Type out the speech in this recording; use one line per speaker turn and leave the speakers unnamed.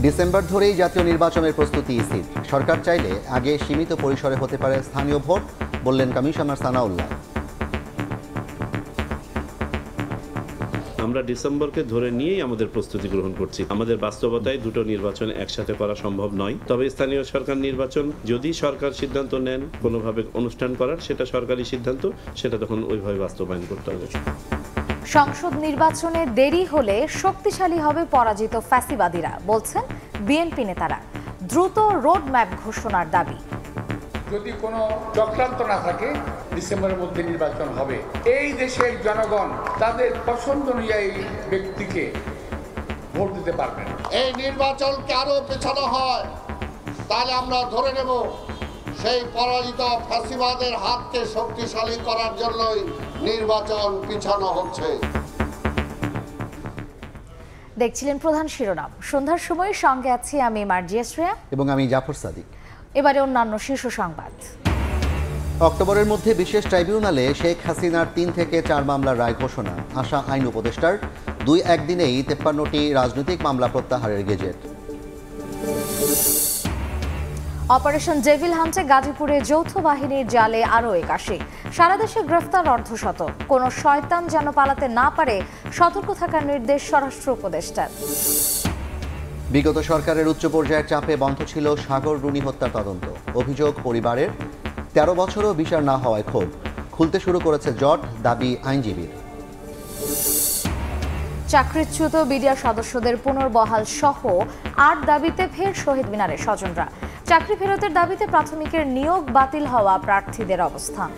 December ধরেই জাতীয় নির্বাচনের প্রস্তুতি ইসির। সরকার চাইলে আগে সীমিত পরিসরে হতে পারে স্থানীয় ভোট, বললেন কমিশনার সানাউল্লাহ।
আমরা ডিসেম্বরকে ধরে নিয়েই আমাদের প্রস্তুতি গ্রহণ করছি। আমাদের বাস্তবতায় দুটো নির্বাচন একসাথে করা সম্ভব নয়। তবে স্থানীয় সরকার নির্বাচন যদি সরকার সিদ্ধান্ত নেন কোনোভাবে অনুষ্ঠান করার, সেটা সরকারি সিদ্ধান্ত, সেটা তখন ওইভাবে বাস্তবায়ন করতে হবে।
সংসদ নির্বাচনে দেরি হলে শক্তিশালী হবে পরাজিত ফ্যাসিবাদীরা, বলছেন বিএনপি নেতারা। দ্রুত রোডম্যাপ ঘোষণার দাবি।
যদি কোনো চক্রান্ত না থাকে, ডিসেম্বরের মধ্যে নির্বাচন হবে। এই দেশের জনগণ তাদের পছন্দ অনুযায়ী ব্যক্তিকে ভোট দিতে পারবেন।
এই নির্বাচনকে আরো পেছানো হয়, তাহলে আমরা ধরে নেব সেই পরাজিত ফ্যাসিবাদের হাতকে শক্তিশালী করার জন্যই নির্বাচন পিছানো হচ্ছে।
দেখছিলেন প্রধান শিরোনাম। সন্ধ্যার সময় সঙ্গে আছি আমি মার্জিয়া শ্রেয়া
এবং আমি জাফর সাদিক।
এবারে অন্যান্য শীর্ষ সংবাদ।
অক্টোবরের মধ্যে বিশেষ ট্রাইব্যুনালে শেখ হাসিনার 3 থেকে 4 মামলার রায় ঘোষণা, আশা আইন উপদেষ্টার। 2-1 দিনেই 53টি রাজনৈতিক মামলা প্রত্যাহারের গেজেট।
অপারেশন ডেভিল হান্টে গাজীপুরে যৌথ বাহিনীর জালে আরও 81। সারা দেশে গ্রেফতার অর্ধশত। কোনো শয়তান যেন পালাতে না পারে, সতর্ক থাকার নির্দেশ স্বরাষ্ট্র উপদেষ্টার।
বিগত সরকারের উচ্চ পর্যায়ের চাপে বন্ধ ছিল সাগর রুনি হত্যার তদন্ত। অভিযোগ পরিবারের, 13 বছরও বিচার না হওয়ায় ক্ষোভ। খুলতে শুরু করেছে জট, দাবি আইনজীবীর।
চাকরিচ্যুত বিডিআর সদস্যদের পুনর্বহাল সহ 8 দাবিতে ফের শহীদ মিনারের স্বজনরা। চাকরি ফেরতের দাবিতে প্রাথমিকের নিয়োগ বাতিল হওয়া প্রার্থীদের অবস্থান।